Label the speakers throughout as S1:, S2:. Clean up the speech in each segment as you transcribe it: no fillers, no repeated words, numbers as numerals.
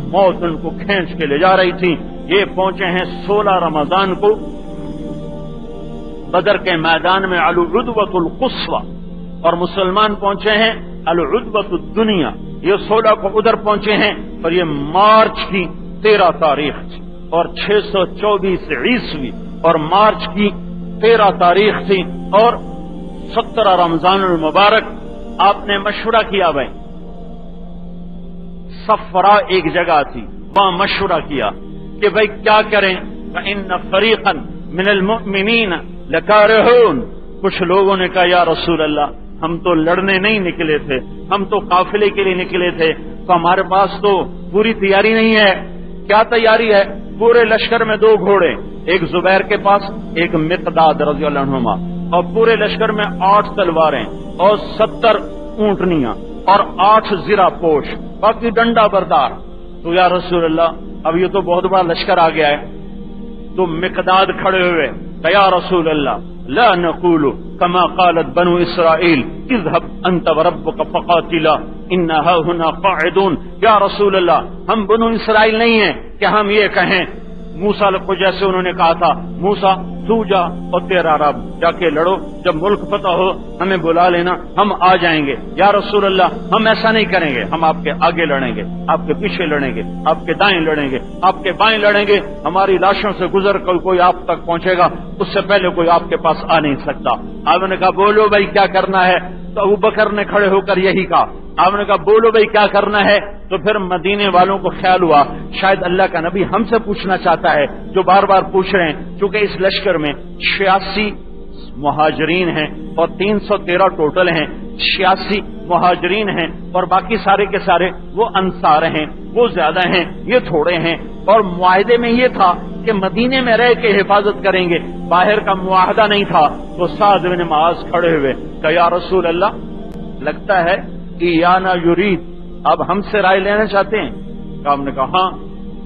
S1: موت ان کو کھینچ کے لے جا رہی تھی۔ یہ پہنچے ہیں 16 رمضان کو بدر کے میدان میں العدوۃ القصویٰ، اور مسلمان پہنچے ہیں العدوۃ الدنیا۔ یہ 16 کو ادھر پہنچے ہیں، اور یہ مارچ کی 13 تاریخ تھی اور 624 عیسوی، اور مارچ کی 13 تاریخ تھی اور 17 رمضان المبارک۔ آپ نے مشورہ کیا بھائی، صفرا ایک جگہ تھی، وہاں مشورہ کیا کہ بھائی کیا کریں؟ فإن فریقا من المؤمنین لکارہون۔ کچھ لوگوں نے کہا یا رسول اللہ، ہم تو لڑنے نہیں نکلے تھے، ہم تو قافلے کے لیے نکلے تھے، تو ہمارے پاس تو پوری تیاری نہیں ہے۔ کیا تیاری ہے؟ پورے لشکر میں 2 گھوڑے، ایک زبیر کے پاس، ایک مقداد رضی اللہ عنہما، اور پورے لشکر میں 8 تلواریں اور 70 اونٹنیاں اور 8 زرہ پوش، باقی ڈنڈا بردار۔ تو یا رسول اللہ، اب یہ تو بہت بڑا لشکر آ گیا ہے۔ تو مقداد کھڑے ہوئے کہ یا رسول اللہ لا نقول كما قالت بنو اسرائیل اذهب انت وربك فقاتلا انها هنا قاعدون۔ یا رسول اللہ، ہم بنو اسرائیل نہیں ہیں کہ ہم یہ کہیں موسیٰ کو جیسے انہوں نے کہا تھا موسیٰ تو جا اور تیرا رب جا کے لڑو، جب ملک فتح ہو ہمیں بلا لینا، ہم آ جائیں گے۔ یا رسول اللہ، ہم ایسا نہیں کریں گے، ہم آپ کے آگے لڑیں گے، آپ کے پیچھے لڑیں گے، آپ کے دائیں لڑیں گے، آپ کے بائیں لڑیں گے، ہماری لاشوں سے گزر کر کوئی آپ تک پہنچے گا، اس سے پہلے کوئی آپ کے پاس آ نہیں سکتا۔ آپ نے کہا بولو بھائی کیا کرنا ہے؟ تو ابو بکر نے کھڑے ہو کر یہی کہا۔ آپ نے کہا بولو بھائی کیا کرنا ہے؟ تو پھر مدینے والوں کو خیال ہوا شاید اللہ کا نبی ہم سے پوچھنا چاہتا ہے، جو بار بار پوچھ رہے ہیں، چونکہ اس لشکر میں 86 مہاجرین ہیں اور 313 ٹوٹل ہیں، 86 مہاجرین ہیں اور باقی سارے کے سارے وہ انصار ہیں، وہ زیادہ ہیں، یہ تھوڑے ہیں، اور معاہدے میں یہ تھا کہ مدینے میں رہ کے حفاظت کریں گے، باہر کا معاہدہ نہیں تھا۔ تو سعد بن معاذ کھڑے ہوئے کہ یا رسول اللہ، لگتا ہے ایانا یرید، اب ہم سے رائے لینا چاہتے ہیں؟ آپ نے کہا ہاں۔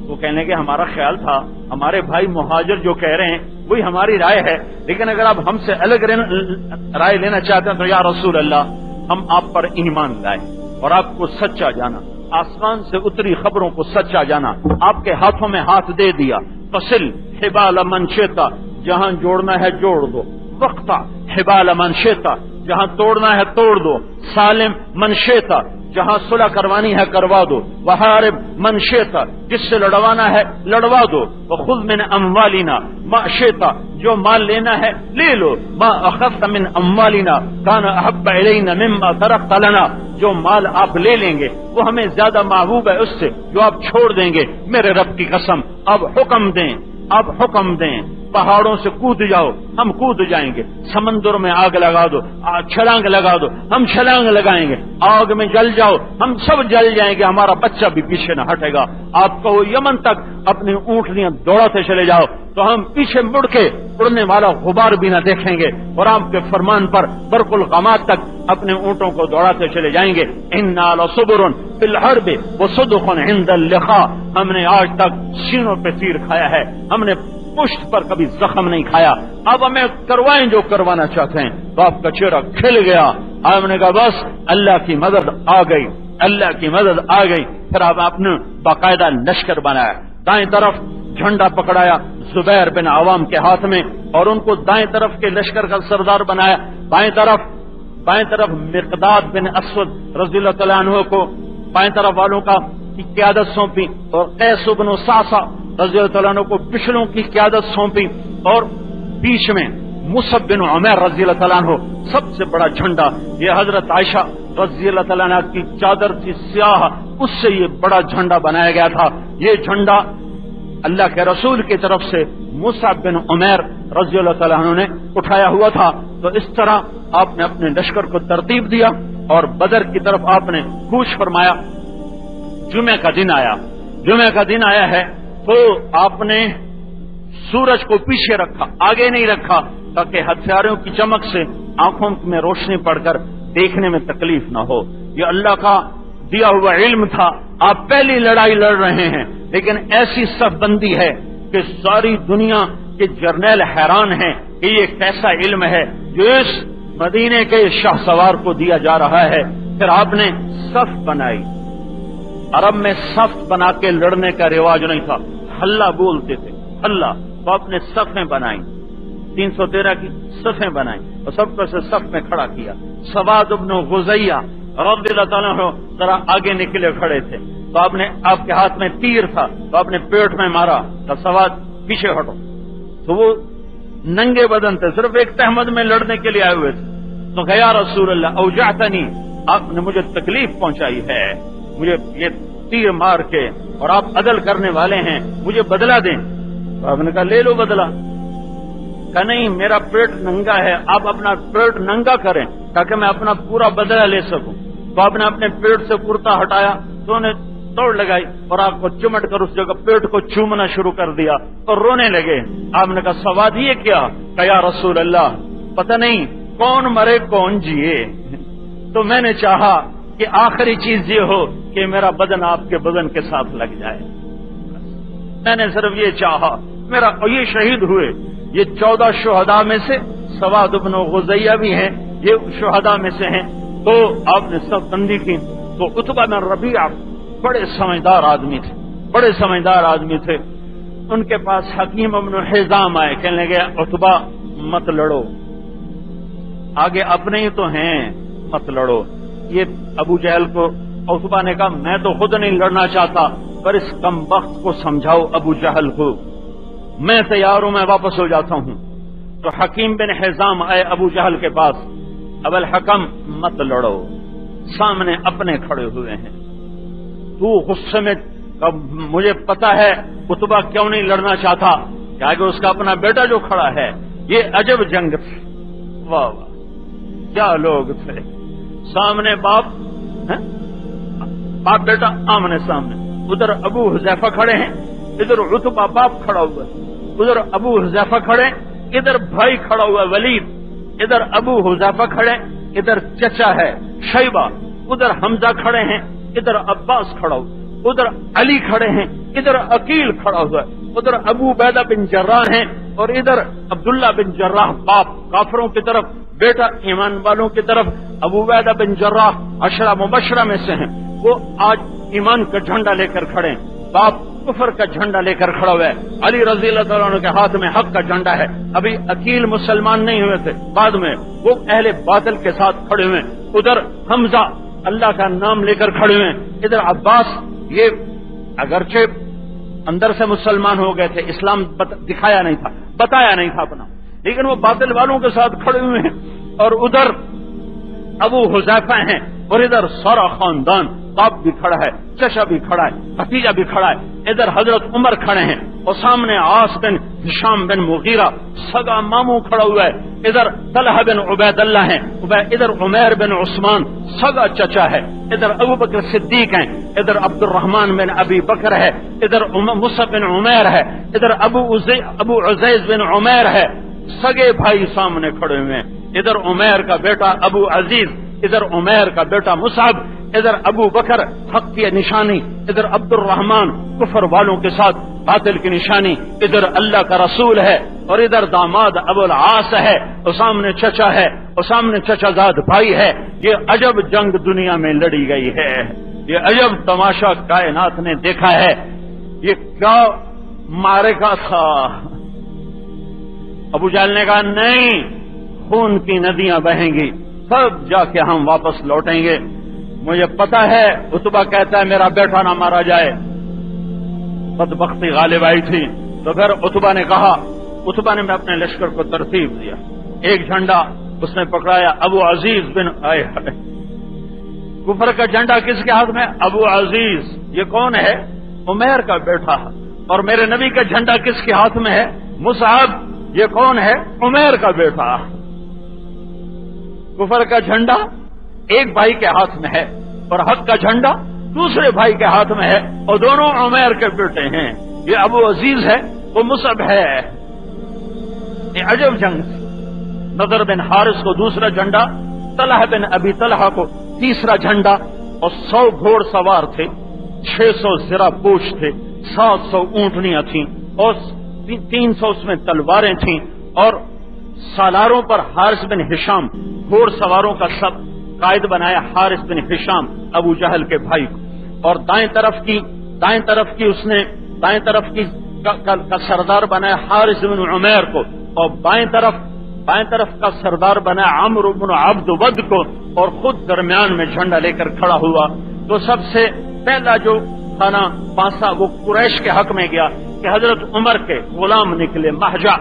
S1: وہ کہنے کہ ہمارا خیال تھا ہمارے بھائی مہاجر جو کہہ رہے ہیں وہی ہماری رائے ہے، لیکن اگر آپ ہم سے الگ رائے لینا چاہتے ہیں تو یا رسول اللہ، ہم آپ پر ایمان لائے اور آپ کو سچا جانا، آسمان سے اتری خبروں کو سچا جانا، آپ کے ہاتھوں میں ہاتھ دے دیا۔ فصل حبال من شئتا، جہاں جوڑنا ہے جوڑ دو، وقتا حبال من شئتا، جہاں توڑنا ہے توڑ دو، سالم من شئتا، جہاں صلح کروانی ہے کروا دو، وحارب من شئتا، جس سے لڑوانا ہے لڑوا دو، وخذ من اموالنا ما شئتا، جو مال لینا ہے لے لو، ما اخذت من اموالنا کان احب الینا مما ترکت لنا، جو مال آپ لے لیں گے وہ ہمیں زیادہ محبوب ہے اس سے جو آپ چھوڑ دیں گے، میرے رب کی قسم۔ اب حکم دیں، اب حکم دیں، پہاڑوں سے کود جاؤ، ہم کود جائیں گے، سمندر میں آگ لگا دو، چھلانگ لگا دو، ہم چھلانگ لگائیں گے، آگ میں جل جاؤ، ہم سب جل جائیں گے، ہمارا بچہ بھی پیچھے نہ ہٹے گا۔ آپ کو یمن تک اپنی اونٹنیاں دوڑاتے چلے جاؤ تو ہم پیچھے مڑ کے اڑنے والا غبار بھی نہ دیکھیں گے، اور آپ کے فرمان پر برق الغمات تک اپنے اونٹوں کو دوڑاتے چلے جائیں گے۔ انا لصبر فی الحرب وصدق عند اللقاء، ہم نے آج تک سینوں پہ تیر کھایا ہے، ہم نے پشت پر کبھی زخم نہیں کھایا، اب ہمیں کروائیں جو کروانا چاہتے ہیں۔ تو آپ کا چہرہ کھل گیا، آپ نے کہا بس اللہ کی مدد آ گئی، اللہ کی مدد آ گئی۔ پھر آپ نے باقاعدہ لشکر بنایا، دائیں طرف جھنڈا پکڑایا زبیر بن عوام کے ہاتھ میں، اور ان کو دائیں طرف کے لشکر کا سردار بنایا، بائیں طرف مقداد بن اسود رضی اللہ تعالیٰ عنہ کو بائیں طرف والوں کا کی قیادت سونپی، اور قیس بن ساسا رضی اللہ تعالیٰ عنہ کو پچھلوں کی قیادت سونپی، اور بیچ میں مصعب بن عمیر رضی اللہ تعالیٰ عنہ سب سے بڑا جھنڈا، یہ حضرت عائشہ رضی اللہ تعالیٰ عنہ کی چادر تھی سیاہ، اس سے یہ بڑا جھنڈا بنایا گیا تھا۔ یہ جھنڈا اللہ کے رسول کی طرف سے مصعب بن عمیر رضی اللہ تعالیٰ عنہ نے اٹھایا ہوا تھا۔ تو اس طرح آپ نے اپنے لشکر کو ترتیب دیا اور بدر کی طرف آپ نے کوچ فرمایا۔ جمعہ کا دن آیا ہے تو آپ نے سورج کو پیچھے رکھا، آگے نہیں رکھا، تاکہ ہتھیاروں کی چمک سے آنکھوں میں روشنی پڑ کر دیکھنے میں تکلیف نہ ہو۔ یہ اللہ کا دیا ہوا علم تھا، آپ پہلی لڑائی لڑ رہے ہیں، لیکن ایسی صف بندی ہے کہ ساری دنیا کے جرنیل حیران ہیں کہ یہ کیسا علم ہے جو اس مدینے کے شاہ سوار کو دیا جا رہا ہے۔ پھر آپ نے صف بنائی، عرب میں صف بنا کے لڑنے کا رواج نہیں تھا، حلہ بولتے تھے، حلہ۔ تو آپ نے صفیں بنائیں، 313 کی صفیں بنائیں اور سب کو صف میں کھڑا کیا۔ سواد بن غزیہ رضی اللہ تعالیٰ عنہ ذرا آگے نکلے کھڑے تھے، تو آپ کے ہاتھ میں تیر تھا، تو آپ نے پیٹ میں مارا، تو سواد پیچھے ہٹو۔ تو وہ ننگے بدن تھے، صرف ایک تہمت میں لڑنے کے لیے آئے ہوئے تھے۔ تو کہ یا رسول اللہ اوجعتنی، آپ نے مجھے تکلیف پہنچائی ہے، مجھے یہ تیر مار کے، اور آپ عدل کرنے والے ہیں، مجھے بدلہ دیں۔ تو آپ نے کہا لے لو بدلہ۔ کہ نہیں، میرا پیٹ ننگا ہے، آپ اپنا پیٹ ننگا کریں تاکہ میں اپنا پورا بدلہ لے سکوں۔ تو آپ نے اپنے پیٹ سے کرتا ہٹایا، تو انہیں توڑ لگائی اور آپ کو چمٹ کر اس جگہ پیٹ کو چومنا شروع کر دیا اور رونے لگے۔ آپ نے کہا سواد یہ کیا؟ کہ یا رسول اللہ پتہ نہیں کون مرے کون جیے، تو میں نے چاہا کہ آخری چیز یہ ہو کہ میرا بدن آپ کے بدن کے ساتھ لگ جائے، میں نے صرف یہ چاہا میرا۔ اور یہ شہید ہوئے، یہ 14 شہداء میں سے سواد بن غزیہ بھی ہیں، یہ شہداء میں سے ہیں۔ تو آپ نے سب بندی کی۔ تو عتبہ بن ربیعہ بڑے سمجھدار آدمی تھے، بڑے سمجھدار آدمی تھے۔ ان کے پاس حکیم بن حزام آئے، کہنے لگے عتبہ مت لڑو، آگے اپنے ہی تو ہیں، مت لڑو۔ یہ ابو جہل کو عتبہ نے کہا میں تو خود نہیں لڑنا چاہتا، پر اس کم وقت کو سمجھاؤ ابو جہل کو، میں تیار ہوں، میں واپس ہو جاتا ہوں۔ تو حکیم بن حزام آئے ابو جہل کے پاس، ابو الحکم مت لڑو، سامنے اپنے کھڑے ہوئے ہیں، تو غصے میں مجھے پتا ہے عتبہ کیوں نہیں لڑنا چاہتا، کہ اس کا اپنا بیٹا جو کھڑا ہے۔ یہ عجب جنگ تھی، واہ واہ کیا لوگ تھے، سامنے باپ بیٹا آمنے سامنے، ادھر ابو حذیفہ کھڑے ہیں، ادھر عتبہ باپ کھڑا ہوا، ادھر ابو حذیفہ کھڑے، ادھر بھائی کھڑا ہوا ولید، ادھر ابو حذیفہ کھڑے، ادھر چچا ہے شیبہ، ادھر حمزہ کھڑے ہیں، ادھر عباس کھڑا ہوا، ادھر علی کھڑے ہیں، ادھر عقیل کھڑا ہوا، ادھر ابو عبیدہ بن جراح ہیں، اور ادھر عبداللہ بن جراح باپ کافروں کی طرف، بیٹا ایمان والوں کی طرف۔ ابو عبیدہ بن جراح عشرہ مبشرہ میں سے ہیں، وہ آج ایمان کا جھنڈا لے کر کھڑے ہیں، باپ کفر کا جھنڈا لے کر کھڑا ہوا ہے۔ علی رضی اللہ تعالیٰ عنہ کے ہاتھ میں حق کا جھنڈا ہے، ابھی عقیل مسلمان نہیں ہوئے تھے، بعد میں وہ اہل باطل کے ساتھ کھڑے ہوئے۔ ادھر حمزہ اللہ کا نام لے کر کھڑے ہوئے، ادھر عباس، یہ اگرچہ اندر سے مسلمان ہو گئے تھے، اسلام دکھایا نہیں تھا، بتایا نہیں تھا اپنا، لیکن وہ باطل والوں کے ساتھ کھڑے ہوئے ہیں۔ اور ادھر ابو حذیفہ ہیں، اور ادھر سارا خاندان، باپ بھی کھڑا ہے، چچا بھی کھڑا ہے، بھتیجا بھی کھڑا ہے، ادھر حضرت عمر کھڑے ہیں، اور سامنے عاص بن ہشام بن مغیرہ سگا ماموں کھڑا ہوا ہے، ادھر طلحہ بن عبید اللہ ہیں، ادھر عمیر بن عثمان سگا چچا ہے، ادھر ابو بکر صدیق ہیں، ادھر عبد الرحمن بن ابی بکر ہے، ادھر مصعب بن عمیر ہے، ادھر ابو عزیز بن عمیر ہے، سگے بھائی سامنے کھڑے ہوئے ہیں، ادھر عمیر کا بیٹا ابو عزیز، ادھر عمیر کا بیٹا مصعب، ادھر ابو بکر حق کی نشانی، ادھر عبد الرحمن کفر والوں کے ساتھ باطل کی نشانی، ادھر اللہ کا رسول ہے، اور ادھر داماد ابو العاص ہے، اور سامنے چچا ہے، اور سامنے چچا زاد بھائی ہے۔ یہ عجب جنگ دنیا میں لڑی گئی ہے، یہ عجب تماشا کائنات نے دیکھا ہے، یہ کیا معرکہ تھا۔ ابو جہل نے کہا نہیں، خون کی ندیاں بہیں گی، سب جا کے ہم واپس لوٹیں گے، مجھے پتا ہے۔ عتبہ کہتا ہے میرا بیٹا نہ مارا جائے، بدبختی غالب آئی تھی۔ تو پھر عتبہ نے کہا، عتبہ نے اپنے لشکر کو ترتیب دیا، ایک جھنڈا اس نے پکڑایا، ابو عزیز بن آئے کفر کا جھنڈا کس کے ہاتھ میں؟ ابو عزیز، یہ کون ہے؟ عمیر کا بیٹا۔ اور میرے نبی کا جھنڈا کس کے ہاتھ میں ہے؟ مصعب، یہ کون ہے؟ عمیر کا بیٹا۔ کفر کا جھنڈا ایک بھائی کے ہاتھ میں ہے، اور حق کا جھنڈا دوسرے بھائی کے ہاتھ میں ہے، اور دونوں عمیر کے بیٹے ہیں، یہ ابو عزیز ہے، وہ مصعب ہے۔ یہ عجب جنگ تھی۔ نضر بن حارث کو دوسرا جھنڈا، طلحہ بن ابی طلحہ کو تیسرا جھنڈا، اور 100 گھوڑ سوار تھے، 600 زرہ پوش تھے، 700 اونٹنیاں تھیں، اور 300 اس میں تلواریں تھیں، اور سالاروں پر حارث بن ہشام، گھوڑ سواروں کا سب قائد بنایا حارث بن ہشام، ابو جہل کے بھائی کو۔ اور دائیں طرف کی کا سردار بنایا حارث بن عمیر کو، اور بائیں طرف کا سردار بنایا عمرو بن عبد ود کو، اور خود درمیان میں جھنڈا لے کر کھڑا ہوا۔ تو سب سے پہلا جو تھا نا پانسا وہ قریش کے حق میں گیا کہ حضرت عمر کے غلام نکلے مہجا،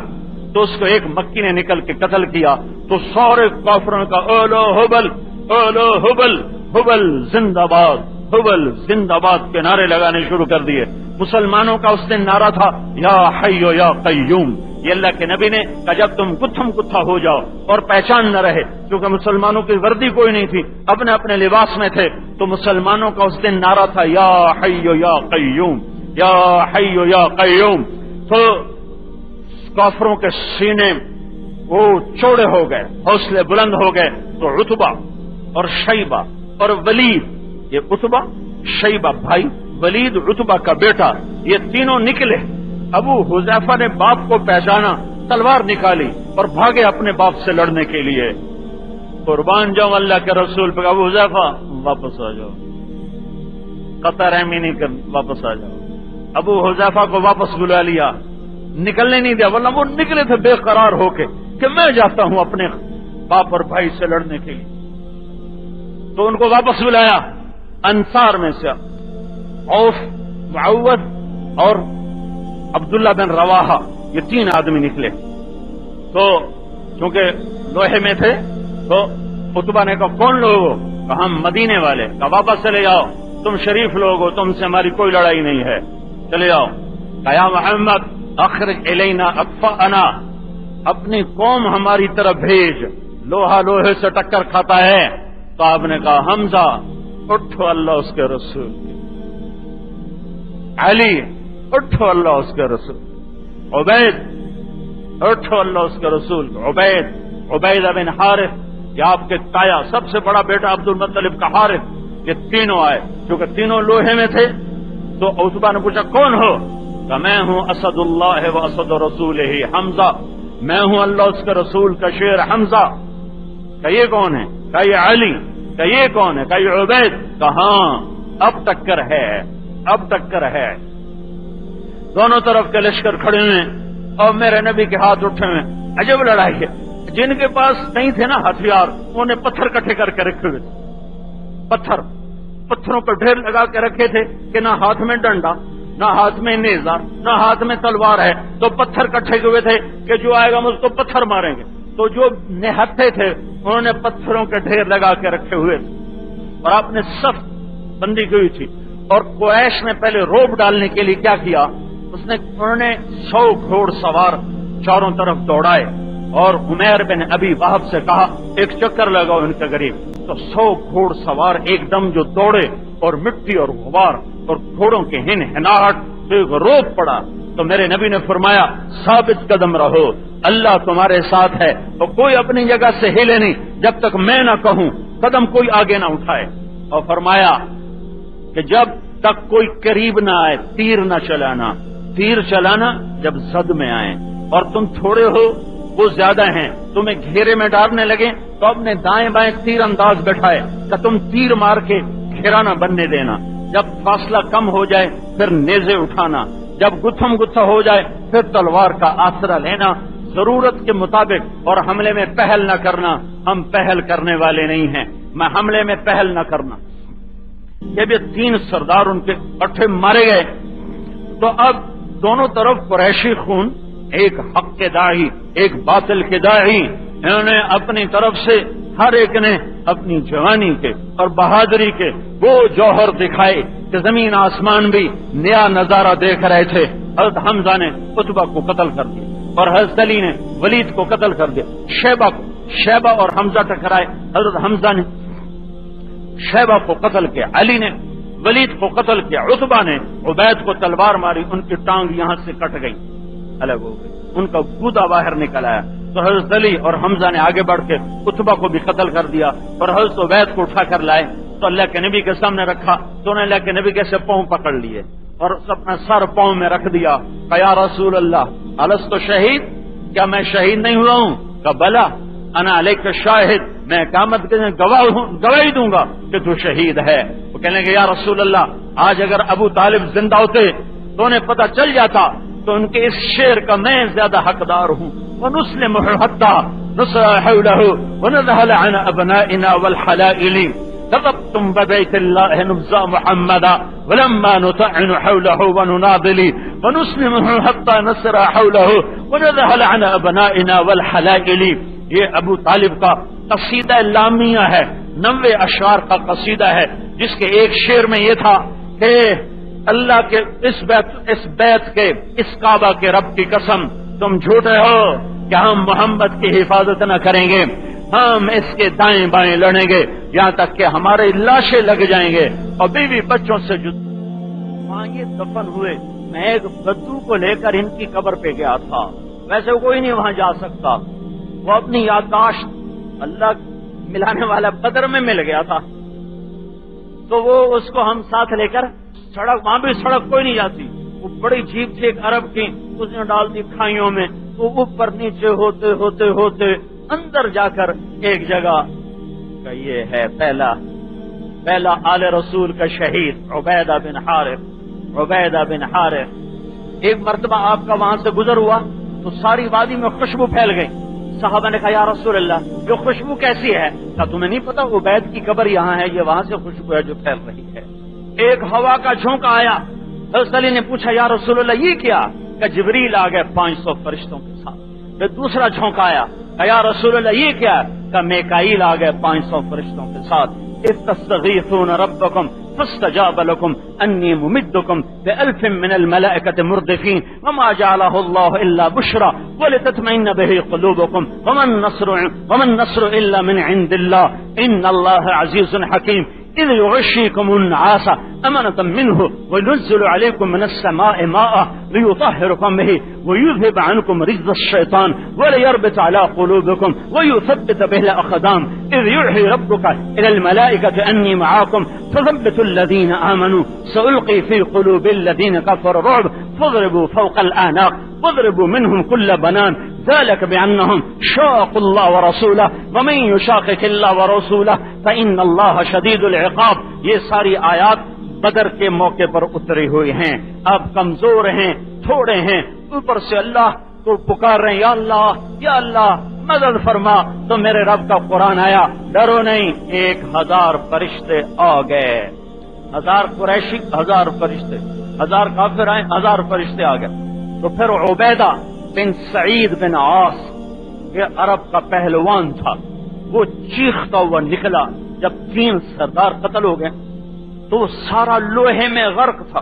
S1: تو اس کو ایک مکی نے نکل کے قتل کیا۔ تو سارے کافروں کا اولو حبل اولو حبل، حبل زندہ باد، حبل زندہ باد کے نعرے لگانے شروع کر دیے۔ مسلمانوں کا اس دن نعرہ تھا یا حیو یا قیوم۔ یہ اللہ کے نبی نے کہا جب تم گتھم گتھا ہو جاؤ اور پہچان نہ رہے، کیونکہ مسلمانوں کی وردی کوئی نہیں تھی، اپنے اپنے لباس میں تھے، تو مسلمانوں کا اس دن نعرہ تھا یا حیو یا قیوم، یا حیو یا قیوم۔ تو کافروں کے سینے وہ چوڑے ہو گئے، حوصلے بلند ہو گئے۔ تو عتبہ اور شیبہ اور ولید، یہ عتبہ شیبہ بھائی، ولید عتبہ کا بیٹا، یہ تینوں نکلے۔ ابو حذیفہ نے باپ کو پہچانا، تلوار نکالی اور بھاگے اپنے باپ سے لڑنے کے لیے۔ قربان جاؤں اللہ کے رسول پہ، ابو حذیفہ واپس آ جاؤ، قطع رحمی نہیں کر، واپس آ جاؤ۔ ابو حذیفہ کو واپس بلا لیا، نکلنے نہیں دیا، ورنہ وہ نکلے تھے بے قرار ہو کے کہ میں جاتا ہوں اپنے باپ اور بھائی سے لڑنے کے لیے۔ تو ان کو واپس بلایا۔ انصار میں سے عوف، معوذ اور عبداللہ بن رواحہ، یہ تین آدمی نکلے۔ تو چونکہ لوہے میں تھے تو عتبہ نے کہا کون لوگ ہو؟ کہا ہم مدینے والے۔ کہا واپس چلے جاؤ، تم شریف لوگ ہو، تم سے ہماری کوئی لڑائی نہیں ہے، چلے جاؤ۔ کہا یا محمد اخرج الینا اکفاءنا، اپنی قوم ہماری طرف بھیج، لوہا لوہے سے ٹکر کھاتا ہے۔ تو آپ نے کہا حمزہ اٹھو اللہ اس کے رسول کی، علی اٹھو اللہ اس کے رسول، عبید اٹھو اللہ اس کے رسول، عبید بن حارث، یہ آپ کے تایا سب سے بڑا بیٹا عبد المطلب کا حارث، یہ تینوں آئے۔ کیونکہ تینوں لوہے میں تھے تو عتبہ نے پوچھا کون ہو؟ کہ میں ہوں اسد اللہ و اسد رسولہ حمزہ، میں ہوں اللہ اس کے رسول کا شیر حمزہ۔ کہ یہ کون ہے؟ کہ یہ علی۔ کہ یہ کون ہے؟ کہ یہ عبید۔ کہ ہاں اب ٹکر ہے، اب ٹکر ہے۔ دونوں طرف کے لشکر کھڑے ہوئے اور میرے نبی کے ہاتھ اٹھے ہوئے۔ عجب لڑائی ہے، جن کے پاس نہیں تھے نا ہتھیار، انہوں نے پتھر کٹھے کر کے رکھے ہوئے تھے، پتھروں پر ڈھیر لگا کے رکھے تھے کہ نہ ہاتھ میں ڈنڈا، نہ ہاتھ میں نیزہ، نہ ہاتھ میں تلوار ہے، تو پتھر کٹھے ہوئے تھے کہ جو آئے گا ہم اس کو پتھر ماریں گے۔ تو جو نہتے تھے انہوں نے پتھروں کے ڈھیر لگا کے رکھے ہوئے تھے، اور آپ نے صف بندی کی ہوئی تھی۔ اور قریش نے پہلے روب ڈالنے کے لیے کیا کیا، انہوں نے 100 گھوڑ سوار چاروں طرف دوڑائے، اور عمیر بن ابی وہب سے کہا ایک چکر لگاؤ ان کے قریب۔ تو 100 گھوڑ سوار ایک دم جو دوڑے، اور مٹی اور غبار اور گھوڑوں کے ہنہناہٹ سے ایک روب پڑا۔ تو میرے نبی نے فرمایا ثابت قدم رہو، اللہ تمہارے ساتھ ہے، تو کوئی اپنی جگہ سے ہلے نہیں جب تک میں نہ کہوں، قدم کوئی آگے نہ اٹھائے۔ اور فرمایا کہ جب تک کوئی قریب نہ آئے تیر نہ چلانا، تیر چلانا جب زد میں آئے، اور تم تھوڑے ہو وہ زیادہ ہیں، تمہیں گھیرے میں ڈالنے لگے تو اپنے دائیں بائیں تیر انداز بیٹھائے کہ تم تیر مار کے گھیرا نہ بننے دینا، جب فاصلہ کم ہو جائے پھر نیزے اٹھانا، جب گتھم گتھا ہو جائے پھر تلوار کا آسرا لینا، ضرورت کے مطابق، اور حملے میں پہل نہ کرنا، ہم پہل کرنے والے نہیں ہیں، میں حملے میں پہل نہ کرنا۔ جب یہ 3 سردار ان کے اٹھے مارے گئے تو اب دونوں طرف قریشی خون، ایک حق کے داعی ایک باطل کے داعی، انہوں نے اپنی طرف سے ہر ایک نے اپنی جوانی کے اور بہادری کے وہ جوہر دکھائے کہ زمین آسمان بھی نیا نظارہ دیکھ رہے تھے۔ حضرت حمزہ نے عتبہ کو قتل کر دیا، اور حضرت علی نے ولید کو قتل کر دیا۔ شیبہ اور حمزہ ٹکرائے، حضرت حمزہ نے شیبہ کو قتل کیا، علی نے ولید کو قتل کیا، عتبہ نے عبید کو تلوار ماری، ان کی ٹانگ یہاں سے کٹ گئی، الگ ہو گئی، ان کا گودا باہر نکل آیا۔ تو حضرت علی اور حمزہ نے آگے بڑھ کے عتبہ کو بھی قتل کر دیا، اور حضرت عبید کو اٹھا کر لائے تو اللہ کے نبی کے سامنے رکھا، تو انہوں نے اللہ کے نبی کے سے پاؤں پکڑ لیے اور اپنا سر پاؤں میں رکھ دیا۔ کہ یا رسول اللہ الست شہید، کیا میں شہید نہیں ہوا ہوں؟ کہ بلا انا علیک شاہد، میں قیامت کے دن گواہی دوں گا کہ تو شہید ہے۔ وہ کہنے لگے یا رسول اللہ آج اگر ابو طالب زندہ ہوتے تو انہیں پتہ چل جاتا تو ان کے اس شعر کا میں زیادہ حقدار ہوں. وَنُسْلِمُهُ حَتَّى نُصْرَ حَوْلَهُ وَنَذْهَلَ عَنْ أَبْنَائِنَا وَالْحَلَائِلِ كَذَبْتُمْ بَبَيْتِ اللَّهِ نُبْزَى مُحَمَّدًا وَلَمَّا نُطَعِّنُ حَوْلَهُ وَنُنَاضِلِ وَنُسْلِمُهُ حَتَّى نُصْرَ حَوْلَهُ وَنَذْهَلَ عَنْ أَبْنَائِنَا وَالْحَلَائِلِ. یہ ابو طالب کا قصیدہ لامیہ ہے، 90 اشعار کا قصیدہ ہے، جس کے ایک شعر میں یہ تھا کہ اللہ کے اس بیت کے، اس کعبہ کے رب کی قسم، تم جھوٹے ہو کہ ہم محمد کی حفاظت نہ کریں گے، ہم اس کے دائیں بائیں لڑیں گے یہاں تک کہ ہمارے لاشیں لگ جائیں گے اور بیوی بچوں سے وہاں یہ دفن ہوئے. میں ایک بدو کو لے کر ان کی قبر پہ گیا تھا، ویسے کوئی نہیں وہاں جا سکتا. وہ اپنی یادداشت اللہ ملانے والا بدر میں مل گیا تھا، تو وہ اس کو ہم ساتھ لے کر سڑک، وہاں بھی سڑک کوئی نہیں جاتی، وہ بڑی جیپ تھی ایک عرب کی، اس نے ڈال دی کھائیوں میں، وہ اوپر نیچے ہوتے ہوتے ہوتے اندر جا کر ایک جگہ کا یہ ہے پہلا آل رسول کا شہید عبیدہ بن حارث. ایک مرتبہ آپ کا وہاں سے گزر ہوا تو ساری وادی میں خوشبو پھیل گئی. صحابہ نے کہا یا رسول اللہ یہ خوشبو کیسی ہے؟ کہا تمہیں نہیں پتا عبید کی قبر یہاں ہے، یہ وہاں سے خوشبو ہے جو پھیل رہی ہے. ایک ہوا کا جھونکا آیا، حضرت علی نے پوچھا یا رسول اللہ یہ کیا؟ کہ جبریل آ گئے 500 فرشتوں کے ساتھ. پھر دوسرا جھونکا آیا، کہ یا رسول اللہ یہ کیا؟ کہ میکائیل آ گئے 500 فرشتوں کے ساتھ. اذ تستغیثون ربکم فاستجاب لكم انی ممدکم بألف من الملائکة مردفین وما جعله الله الا بشرا ولتطمئن به قلوبکم وما النصر الا من عند الله ان الله عزیز حکیم. إذ يغشيكم النعاس أمنة منه وينزل عليكم من السماء ماء ليطهركم به ويذهب عنكم رجز الشيطان وليربط على قلوبكم ويثبت به الأقدام. إذ يوحي ربك إلى الملائكة أني معاكم فثبتوا الذين آمنوا سألقي في قلوب الذين كفروا الرعب فاضربوا فوق الأعناق واضربوا منهم كل بنان ذلك بأنهم شاقوا الله ورسوله ومن يشاقق الله ورسوله فإن الله شديد العقاب. یہ ساری آیات بدر کے موقع پر اتری ہوئی ہیں. اب کمزور ہیں، تھوڑے ہیں، اوپر سے اللہ کو پکار رہے ہیں یا اللہ مدد فرما. تو میرے رب کا قرآن آیا، ڈرو نہیں، 1000 فرشتے آ گئے. 1000 قریشی، 1000 فرشتے، 1000 کافر آئے، 1000 فرشتے آ گئے. تو پھر عبیدہ بن سعید بن عاص، یہ عرب کا پہلوان تھا، وہ چیختا ہوا نکلا. جب 3 سردار قتل ہو گئے تو وہ سارا لوہے میں غرق تھا،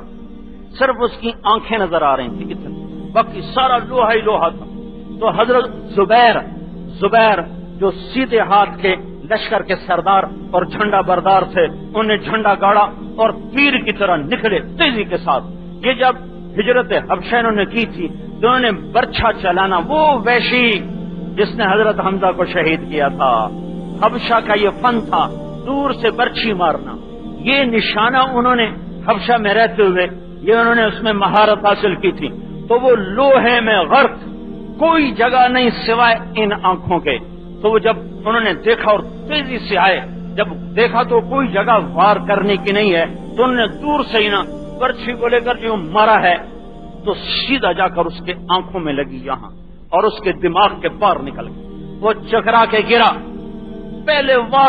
S1: صرف اس کی آنکھیں نظر آ رہی تھی اتنی، باقی سارا لوہا ہی لوہا تھا. تو حضرت زبیر جو سیدھے ہاتھ کے لشکر کے سردار اور جھنڈا بردار تھے، انہوں نے جھنڈا گاڑا اور تیر کی طرح نکلے تیزی کے ساتھ. یہ جب ہجرت حبشہ انہوں نے کی تھی تو انہوں نے برچھا چلانا، وہ وحشی جس نے حضرت حمزہ کو شہید کیا تھا، حبشہ کا یہ فن تھا، دور سے برچھی مارنا. یہ نشانہ انہوں نے حبشہ میں رہتے ہوئے یہ انہوں نے اس میں مہارت حاصل کی تھی. تو وہ لوہے میں غرق، کوئی جگہ نہیں سوائے ان آنکھوں کے. تو وہ جب انہوں نے دیکھا اور تیزی سے آئے، جب دیکھا تو کوئی جگہ وار کرنے کی نہیں ہے، تو انہوں نے دور سے ہی نا برچھی کو لے کر جو مارا ہے تو سیدھا جا کر اس کے آنکھوں میں لگی یہاں اور اس کے دماغ کے پار نکل گئے. وہ چکرا کے گرا. پہلے وار